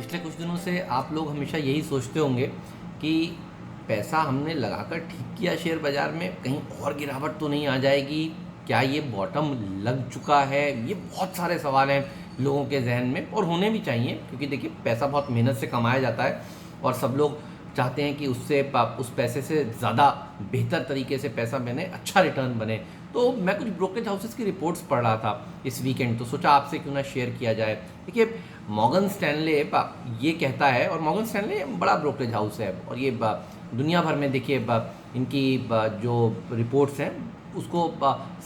पिछले कुछ दिनों से आप लोग हमेशा यही सोचते होंगे कि पैसा हमने लगाकर ठीक किया शेयर बाज़ार में, कहीं और गिरावट तो नहीं आ जाएगी, क्या ये बॉटम लग चुका है। ये बहुत सारे सवाल हैं लोगों के जहन में और होने भी चाहिए, क्योंकि देखिए पैसा बहुत मेहनत से कमाया जाता है और सब लोग चाहते हैं कि उस पैसे से ज़्यादा बेहतर तरीके से पैसा बने, अच्छा रिटर्न बने। तो मैं कुछ ब्रोकरेज हाउसेस की रिपोर्ट्स पढ़ रहा था इस वीकेंड, तो सोचा आपसे क्यों ना शेयर किया जाए। देखिए मॉर्गन स्टैनले ये कहता है, और मॉर्गन स्टैनले बड़ा ब्रोकरेज हाउस है और ये दुनिया भर में देखिए इनकी जो रिपोर्ट्स हैं उसको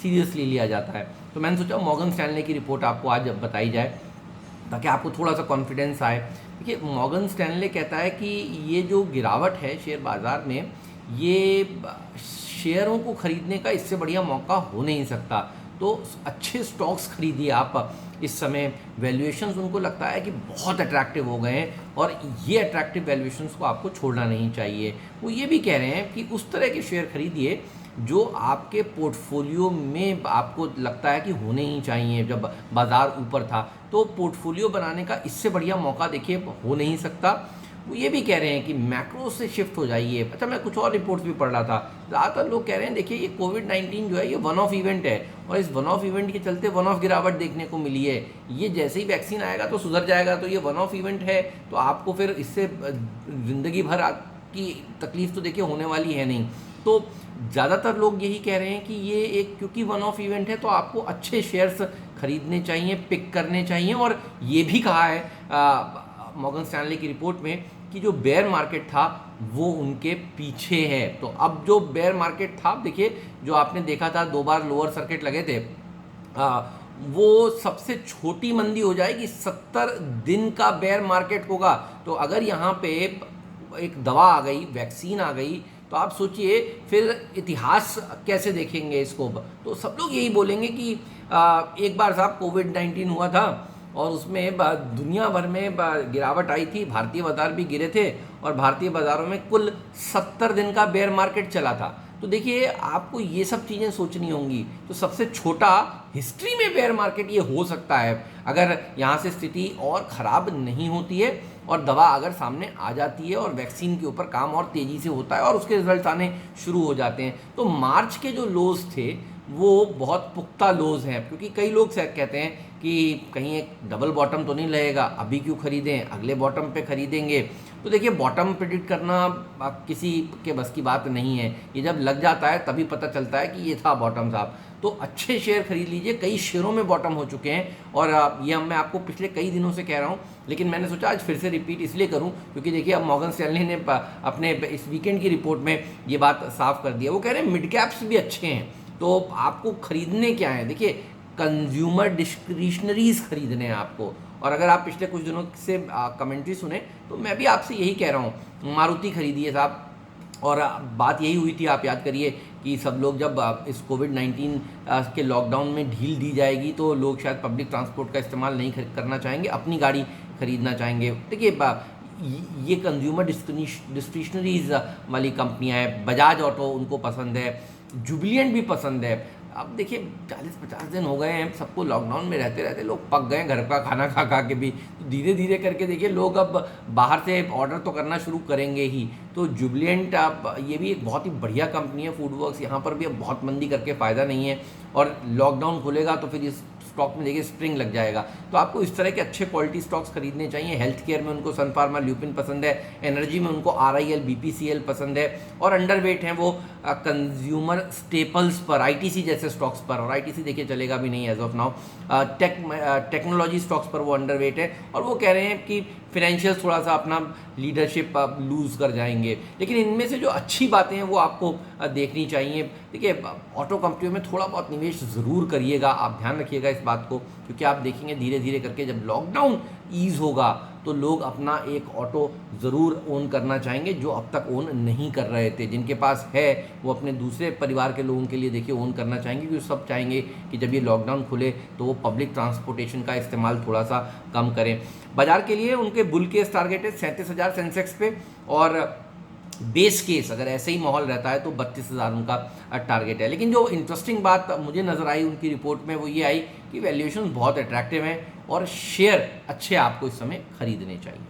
सीरियसली लिया जाता है। तो मैंने सोचा मॉर्गन स्टैनले की रिपोर्ट आपको आज बताई जाए ताकि आपको थोड़ा सा कॉन्फिडेंस आए। देखिए मॉर्गन स्टैनले कहता है कि ये जो गिरावट है शेयर बाज़ार में, ये शेयरों को खरीदने का इससे बढ़िया मौका हो नहीं सकता। तो अच्छे स्टॉक्स खरीदिए आप इस समय। वैल्यूएशंस उनको लगता है कि बहुत अट्रैक्टिव हो गए हैं और ये अट्रैक्टिव वैल्यूएशंस को आपको छोड़ना नहीं चाहिए। वो ये भी कह रहे हैं कि उस तरह के शेयर खरीदिए जो आपके पोर्टफोलियो में आपको लगता है कि होने ही चाहिए। जब बाज़ार ऊपर था तो पोर्टफोलियो बनाने का इससे बढ़िया मौका देखिए हो नहीं सकता। वो ये भी कह रहे हैं कि मैक्रो से शिफ्ट हो जाइए। अच्छा, मैं कुछ और रिपोर्ट्स भी पढ़ रहा था, ज़्यादातर लोग कह रहे हैं देखिए ये कोविड-19 जो है ये वन ऑफ इवेंट है और इस वन ऑफ इवेंट के चलते वन ऑफ गिरावट देखने को मिली है। ये जैसे ही वैक्सीन आएगा तो सुधर जाएगा, तो ये वन ऑफ इवेंट है, तो आपको फिर इससे ज़िंदगी भर की तकलीफ तो देखिए होने वाली है नहीं। तो ज़्यादातर लोग यही कह रहे हैं कि ये एक क्योंकि वन ऑफ इवेंट है तो आपको अच्छे शेयर्स खरीदने चाहिए, पिक करने चाहिए। और ये भी कहा है मॉर्गन स्टैनली की रिपोर्ट में कि जो बेयर मार्केट था वो उनके पीछे है। तो अब जो बेयर मार्केट था, देखिए जो आपने देखा था 2 बार लोअर सर्किट लगे थे, वो सबसे छोटी मंदी हो जाएगी, 70 दिन का बेयर मार्केट होगा। तो अगर यहाँ पे एक दवा आ गई, वैक्सीन आ गई, तो आप सोचिए फिर इतिहास कैसे देखेंगे इसको। तो सब लोग यही बोलेंगे कि एक बार साहब कोविड-19 हुआ था और उसमें दुनिया भर में गिरावट आई थी, भारतीय बाजार भी गिरे थे और भारतीय बाज़ारों में कुल 70 दिन का बेयर मार्केट चला था। तो देखिए आपको ये सब चीज़ें सोचनी होंगी। तो सबसे छोटा हिस्ट्री में बेयर मार्केट ये हो सकता है अगर यहाँ से स्थिति और ख़राब नहीं होती है और दवा अगर सामने आ जाती है और वैक्सीन के ऊपर काम और तेज़ी से होता है और उसके रिजल्ट आने शुरू हो जाते हैं। तो मार्च के जो लोज थे वो बहुत पुख्ता लोज हैं, क्योंकि कई लोग कहते हैं कि कहीं एक डबल बॉटम तो नहीं लगेगा, अभी क्यों खरीदें, अगले बॉटम पे खरीदेंगे। तो देखिए बॉटम प्रेडिक्ट करना किसी के बस की बात नहीं है, ये जब लग जाता है तभी पता चलता है कि ये था बॉटम साहब। तो अच्छे शेयर खरीद लीजिए, कई शेयरों में बॉटम हो चुके हैं और ये मैं आपको पिछले कई दिनों से कह रहा हूँ, लेकिन मैंने सोचा आज फिर से रिपीट इसलिए करूँ क्योंकि देखिए अब मॉर्गन स्टैनली ने अपने इस वीकेंड की रिपोर्ट में ये बात साफ कर दिया। वो कह रहे हैं मिड कैप्स भी अच्छे हैं, तो आपको खरीदने क्या है, देखिए कंज्यूमर डिस्क्रिशनरीज खरीदने हैं आपको। और अगर आप पिछले कुछ दिनों से कमेंट्री सुने तो मैं भी आपसे यही कह रहा हूँ, मारुति खरीदिए साहब। और बात यही हुई थी, आप याद करिए कि सब लोग जब इस कोविड-19 के लॉकडाउन में ढील दी जाएगी तो लोग शायद पब्लिक ट्रांसपोर्ट का इस्तेमाल नहीं करना चाहेंगे, अपनी गाड़ी खरीदना चाहेंगे। देखिए ये कंज्यूमर डिस्क्रिशनरीज वाली कंपनियाँ हैं। बजाज ऑटो उनको पसंद है, जुबिलिएंट भी पसंद है। अब देखिए 40-50 दिन हो गए हैं सबको लॉकडाउन में रहते रहते, लोग पक गए घर का खाना खा खा के भी। तो धीरे धीरे करके देखिए लोग अब बाहर से ऑर्डर तो करना शुरू करेंगे ही। तो जुबिलिएंट अब ये भी एक बहुत ही बढ़िया कंपनी है, फूड वर्क्स, यहाँ पर भी अब बहुत मंदी करके फ़ायदा नहीं है और लॉकडाउन खुलेगा तो फिर इस स्टॉक में देखिए स्प्रिंग लग जाएगा। तो आपको इस तरह के अच्छे क्वालिटी स्टॉक्स खरीदने चाहिए। हेल्थ केयर में उनको सन फार्मा ल्यूपिन पसंद है, एनर्जी में उनको RIL BPCL पसंद है और अंडरवेट हैं वो कंज्यूमर स्टेपल्स पर, ITC जैसे स्टॉक्स पर, और ITC देखिए चलेगा भी नहीं as of now. Technology stocks पर वो अंडरवेट है और वो कह रहे हैं कि फिनेंशियल थोड़ा सा अपना लीडरशिप लूज़ कर जाएंगे। लेकिन इनमें से जो अच्छी बातें हैं वो आपको देखनी चाहिए। देखिए ऑटो कंपनियों में थोड़ा बहुत निवेश ज़रूर करिएगा, आप ध्यान रखिएगा इस बात को, क्योंकि आप देखेंगे धीरे धीरे करके जब लॉकडाउन ईज़ होगा तो लोग अपना एक ऑटो ज़रूर ओन करना चाहेंगे जो अब तक ओन नहीं कर रहे थे। जिनके पास है वो अपने दूसरे परिवार के लोगों के लिए देखिए ओन करना चाहेंगे, क्योंकि सब चाहेंगे कि जब ये लॉकडाउन खुले तो वो पब्लिक ट्रांसपोर्टेशन का इस्तेमाल थोड़ा सा कम करें। बाजार के लिए उनके बुल केस टारगेट है 37,000 सेंसेक्स पे और बेस केस अगर ऐसे ही माहौल रहता है तो 32,000 उनका टारगेट है। लेकिन जो इंटरेस्टिंग बात मुझे नज़र आई उनकी रिपोर्ट में वो ये आई कि वैल्यूएशन बहुत अट्रैक्टिव हैं और शेयर अच्छे आपको इस समय खरीदने चाहिए।